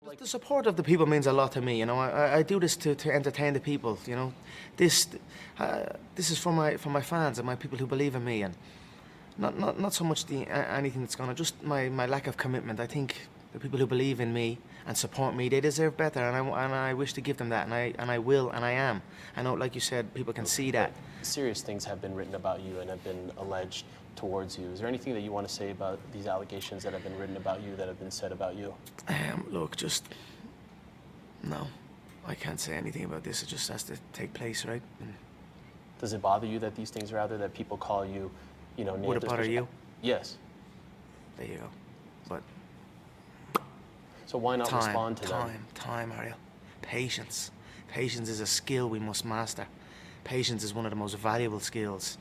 The support of the people means a lot to me, you know. I do this to entertain the people, you know. This is for my fans and my people who believe in me, and not so much anything that's gonna, just my lack of commitment. I think the people who believe in me and support me, they deserve better, and I wish to give them that, and I will, and I am. I know, like you said, people can see that. Serious things have been written about you and have been alleged towards you. Is there anything that you want to say about these allegations that have been written about you, that have been said about you? Look, no, I can't say anything about this. It just has to take place, right? Does it bother you that these things are out there, that people call you, you know, names? Would it bother you? Yes. There you go. But so why not respond to them? Time, Ariel. Patience. Patience is a skill we must master. Patience is one of the most valuable skills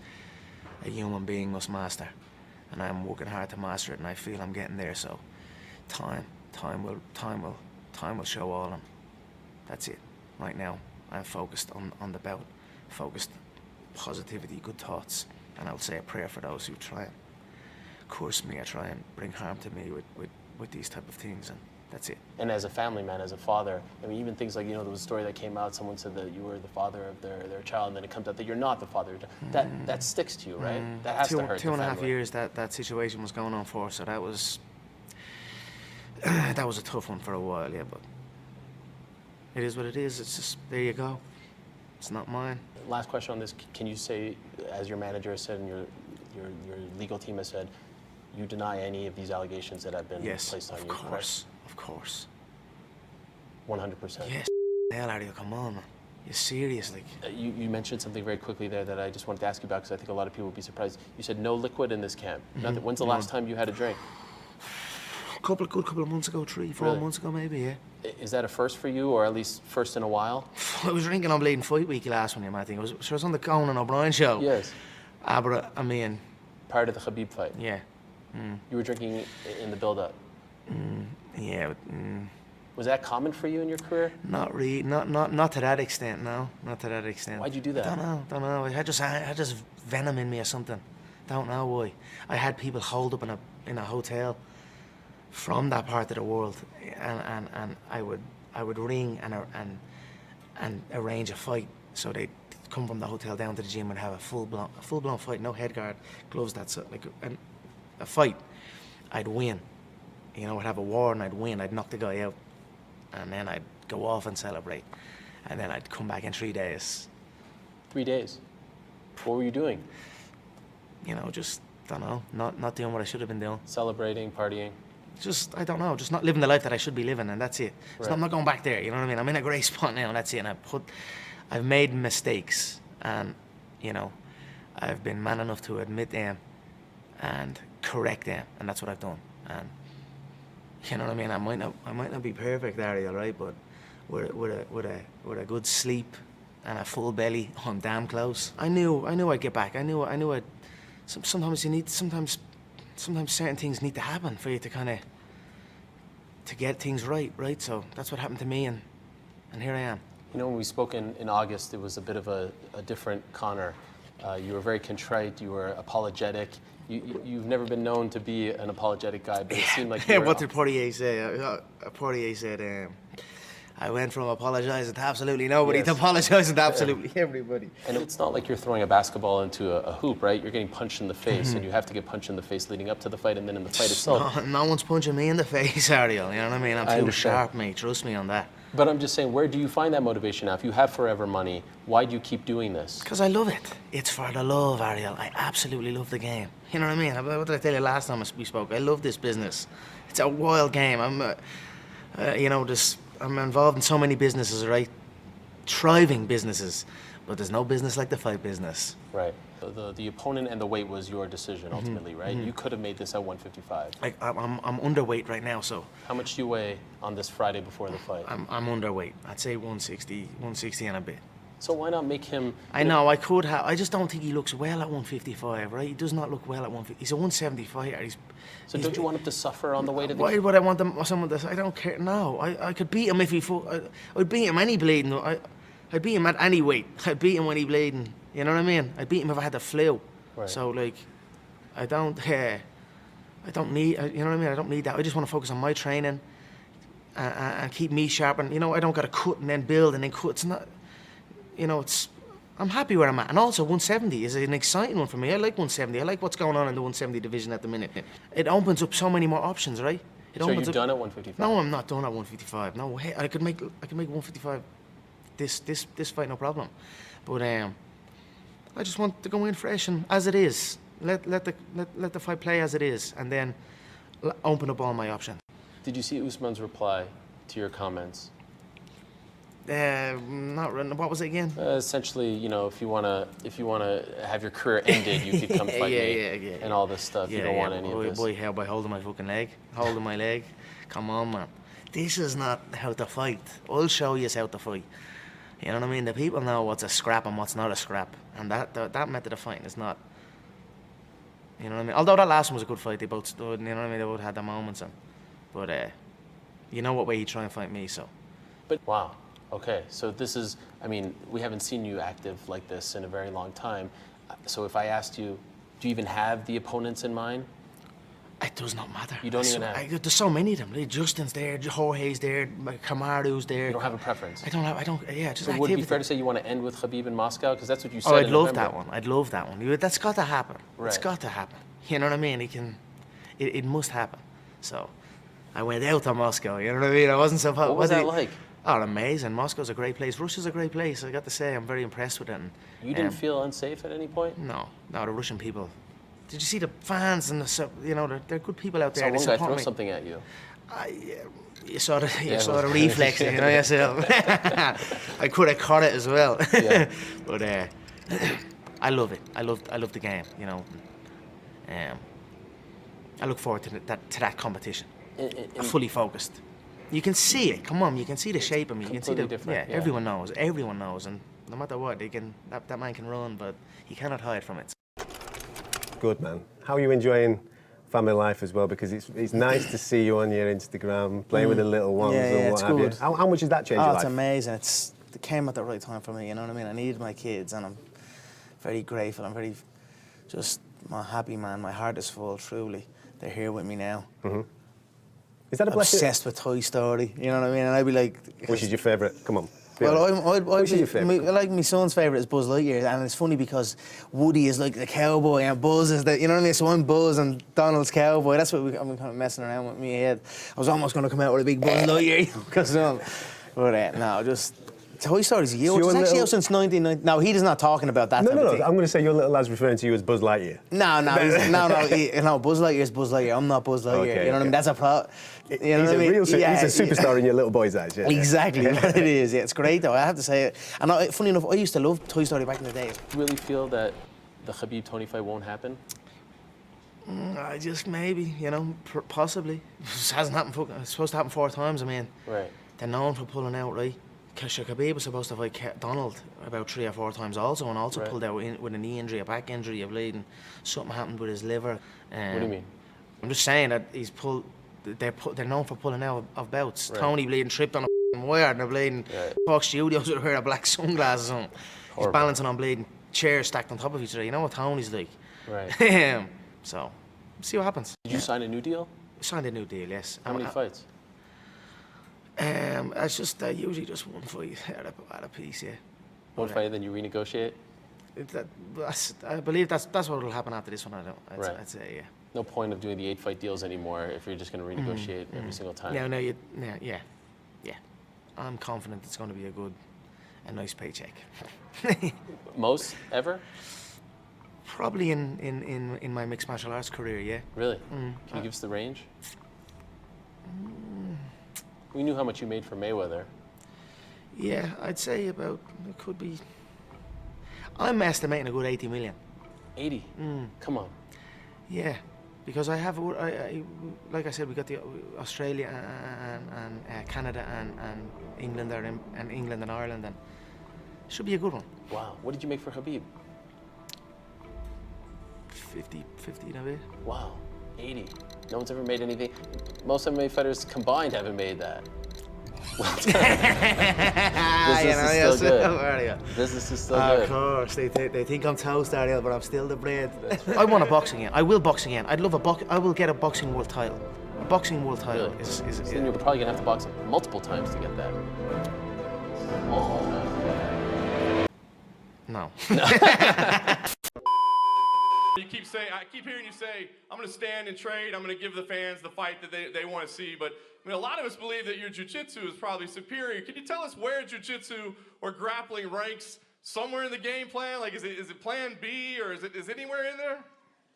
a human being must master, and I'm working hard to master it, and I feel I'm getting there. So, time will show all of them. That's it. Right now, I'm focused on the bout, focused positivity, good thoughts, and I'll say a prayer for those who try and curse me or try and bring harm to me with these type of things, and that's it. And as a family man, as a father, I mean, even things like, you know, there was a story that came out, someone said that you were the father of their child, and then it comes out that you're not the father. That sticks to you, right? That has to hurt. 2.5 years that situation was going on for, so that was a tough one for a while, yeah, but it is what it is. It's just, there you go. It's not mine. Last question on this, can you say, as your manager has said and your legal team has said, you deny any of these allegations that have been placed on you? Of course. 100%? Yes. Hell, Ariel, come on, man. You're serious, like. You mentioned something very quickly there that I just wanted to ask you about, because I think a lot of people would be surprised. You said no liquid in this camp. Nothing. When's the last time you had a drink? A couple of months ago, 3-4 months ago, maybe, yeah. Is that a first for you, or at least first in a while? I was drinking on Bleeding Fight Week last one, I think. I was on the Conan O'Brien show. Yes. But, I mean... Prior to the Khabib fight? Yeah. You were drinking in the build-up? Yeah. Was that common for you in your career? Not really. Not to that extent, no. Not to that extent. Why'd you do that? Don't know. I had just venom in me or something. Don't know why. I had people holed up in a hotel from that part of the world, and I would ring and arrange a fight. So they'd come from the hotel down to the gym and have a full blown fight, no head guard, gloves. That's like a fight. I'd win. You know, I'd have a war and I'd win. I'd knock the guy out, and then I'd go off and celebrate, and then I'd come back in 3 days. 3 days? What were you doing? You know, just, don't know, not doing what I should have been doing. Celebrating, partying? Just, I don't know, just not living the life that I should be living, and that's it. Right. So I'm not going back there, you know what I mean? I'm in a great spot now, and that's it. And I've made mistakes, and, you know, I've been man enough to admit them and correct them, and that's what I've done. And you know what I mean? I might not be perfect, Ariel, right? But with a good sleep and a full belly, I'm damn close. I knew I'd get back. I knew I'd. Sometimes certain things need to happen for you to kind of to get things right? So that's what happened to me, and here I am. You know, when we spoke in August, it was a bit of a different Conor. You were very contrite. You were apologetic. You've never been known to be an apologetic guy, but it seemed like you were... What did Poirier say? Poirier said, I went from apologising to absolutely nobody to apologising to absolutely everybody. And it's not like you're throwing a basketball into a hoop, right? You're getting punched in the face, and you have to get punched in the face leading up to the fight and then in the fight itself. No one's punching me in the face, Ariel, you know what I mean? I'm too sharp, mate. Trust me on that. But I'm just saying, where do you find that motivation now? If you have forever money, why do you keep doing this? Because I love it. It's for the love, Ariel. I absolutely love the game. You know what I mean? What did I tell you last time we spoke? I love this business. It's a wild game. I'm involved in so many businesses, right? Thriving businesses. But there's no business like the fight business. Right. The opponent and the weight was your decision ultimately, right? You could have made this at 155. I'm underweight right now, so. How much do you weigh on this Friday before the fight? I'm underweight. I'd say 160 and a bit. So why not make him... I know, I could have. I just don't think he looks well at 155, right? He does not look well at 150. He's a 170 fighter. So don't you want him to suffer on the way to the... Why would I want someone to... I don't care. No, I could beat him if he fought. I'd beat him any bleeding. I'd beat him at any weight. I'd beat him when he bleeding. You know what I mean? I'd beat him if I had the flu. Right. So, like, I don't need... you know what I mean? I don't need that. I just want to focus on my training and keep me sharp. And, you know, I don't got to cut and then build and then cut. It's not, you know, I'm happy where I'm at. And also 170 is an exciting one for me. I like 170. I like what's going on in the 170 division at the minute. It opens up so many more options, right? So you're done at 155? No, I'm not done at 155. No, hey, I could make 155 this fight, no problem. But I just want to go in fresh and as it is. Let the fight play as it is, and then open up all my options. Did you see Usman's reply to your comments? Not really. What was it again? Essentially, you know, if you wanna have your career ended, you could come fight me, and all this stuff. You don't want any of this. Boy, how by holding my fucking leg, holding my leg. Come on, man. This is not how to fight. I'll show you how to fight. You know what I mean? The people know what's a scrap and what's not a scrap, and that method of fighting is not. You know what I mean? Although that last one was a good fight, they both stood. You know what I mean? They both had their moments, but you know what way you try and fight me, so. But wow. Okay, so this is, I mean, we haven't seen you active like this in a very long time. So if I asked you, do you even have the opponents in mind? It does not matter. You don't even have? There's so many of them. Justin's there, Jorge's there, Kamaru's there. You don't have a preference? I don't, yeah, just so activity. Would it be fair to say you want to end with Khabib in Moscow? Because that's what you said I'd in love November. that one. I'd love that one. That's got to happen. Right. It's got to happen. You know what I mean? It must happen. So I went out to Moscow, you know what I mean? I wasn't so... What was that like? Oh, amazing. Moscow's a great place. Russia's a great place. I got to say, I'm very impressed with it. And, you didn't feel unsafe at any point? No, the Russian people. Did you see the fans and you know, they're good people out there. So one guy throw something at you. You saw the reflex, you know yourself. I could have caught it as well. Yeah. But I love it. I love the game. You know. I look forward to that competition. Fully focused. You can see it. Come on, you can see the shape of me. You can see the different. Yeah. Everyone knows, and no matter what, that man can run, but he cannot hide from it. Good, man. How are you enjoying family life as well? Because it's nice to see you on your Instagram playing with the little ones and what have you. How much has that changed your life? It's amazing. It came at the right time for me. You know what I mean? I needed my kids, and I'm very grateful. I'm very I'm happy, man. My heart is full. Truly, they're here with me now. Mm-hmm. Is that a blessing? Obsessed with Toy Story, you know what I mean? And I'd be like... Which is your favourite? Come on. Well, which is your favourite? Like my son's favourite is Buzz Lightyear, and it's funny because Woody is like the cowboy and Buzz is the, you know what I mean? So I'm Buzz and Donald's cowboy. That's what I'm kind of messing around with me head. I was almost going to come out with a big Buzz Lightyear, because no, just... Toy Story's a year. It's actually out since 1990. No, he is not talking about that. No. I'm going to say your little lad's referring to you as Buzz Lightyear. No. Buzz Lightyear is Buzz Lightyear. I'm not Buzz Lightyear. Okay, you know what I mean? That's a pro. You know what I mean? He's a superstar in your little boy's eyes. Yeah. Exactly what it is. Yeah, it's great though. I have to say it. And funny enough, I used to love Toy Story back in the day. Do you really feel that the Khabib Tony fight won't happen? I just maybe, you know, possibly. It hasn't happened. It's supposed to happen 4 times. I mean, right. They're known for pulling out, right? Khabib was supposed to fight Donald about 3 or 4 times also, and also pulled out with a knee injury, a back injury, a bleeding. Something happened with his liver. What do you mean? I'm just saying that he's pulled. They're known for pulling out of bouts. Right. Tony bleeding, tripped on a wire, and they're bleeding. Fox Studios with a pair of black sunglasses on. He's balancing on bleeding chairs stacked on top of each other. You know what Tony's like. Right. So, see what happens. Did you sign a new deal? Signed a new deal, yes. How many fights? It's just usually just one fight at a piece, yeah. One fight, then you renegotiate? I believe that's what will happen after this one. I'd say, yeah. No point of doing the 8-fight deals anymore if you're just going to renegotiate every single time. Yeah. I'm confident it's going to be a nice paycheck. Most ever? Probably in my mixed martial arts career, yeah. Really? Can you give us the range? We knew how much you made for Mayweather. Yeah, I'd say it could be... I'm estimating a good 80 million. 80? Come on. Yeah, because I have, like I said, we got the Australia and Canada and England and England and Ireland, and it should be a good one. Wow. What did you make for Khabib? 50 and a bit. Wow. 80. No one's ever made anything. Most MMA fighters combined haven't made that. Business is still good. Business is still good. Of course, they think I'm toast, Ariel, but I'm still the bread. I want to box again. I will box again. I will get a boxing world title. boxing world title Really? is So then you're probably gonna have to box multiple times to get that. no. I keep hearing you say, I'm going to stand and trade, I'm going to give the fans the fight that they want to see, but I mean, a lot of us believe that your jiu-jitsu is probably superior. Can you tell us where jiu-jitsu or grappling ranks somewhere in the game plan? Like, is it plan B, or is it anywhere in there?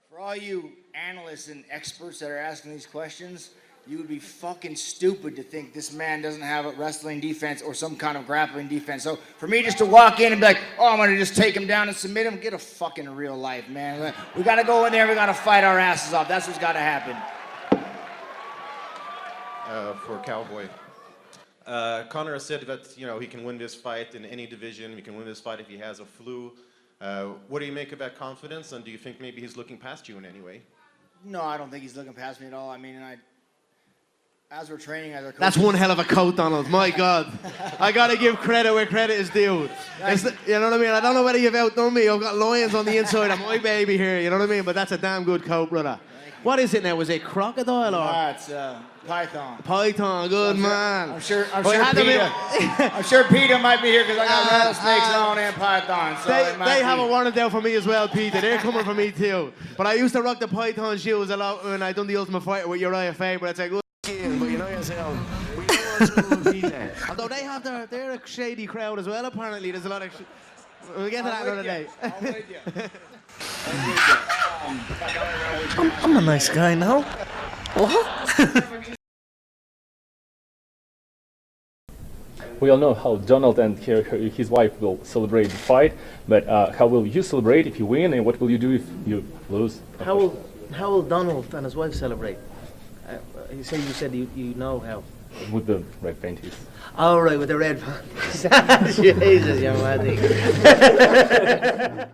For all you analysts and experts that are asking these questions, you would be fucking stupid to think this man doesn't have a wrestling defense or some kind of grappling defense. So for me just to walk in and be like, oh, I'm gonna just take him down and submit him, get a fucking real life, man. We gotta go in there, we gotta fight our asses off. That's what's gotta happen. For Cowboy. Conor has said that he can win this fight in any division. He can win this fight if he has a flu. What do you make of that confidence, and do you think maybe he's looking past you in any way? No, I don't think he's looking past me at all. I mean, as we're training, as our coaches, That's one hell of a coat, Donald. My God. I got to give credit where credit is due. You know what I mean? I don't know whether you've outdone me. I've got lions on the inside of my baby here. You know what I mean? But that's a damn good coat, brother. What is it now? Was it crocodile or? It's python. Python, good man. I'm sure PETA might be here because I got rattlesnakes on and python. So they have a warrant out for me as well, PETA. They're coming for me too. But I used to rock the python shoes a lot when I done the Ultimate Fighter with Uriah Faber. It's a good skin, but you know yourself. We know what's good with PETA. Although they're a shady crowd as well, apparently. There's a lot of... We'll get to that another day. I'm with you. I'm a nice guy now. What? We all know how Donald and his wife will celebrate the fight, but how will you celebrate if you win, and what will you do if you lose? How will Donald and his wife celebrate? You said you know how. With the red panties. Oh, right, with the red panties. Jesus, young man.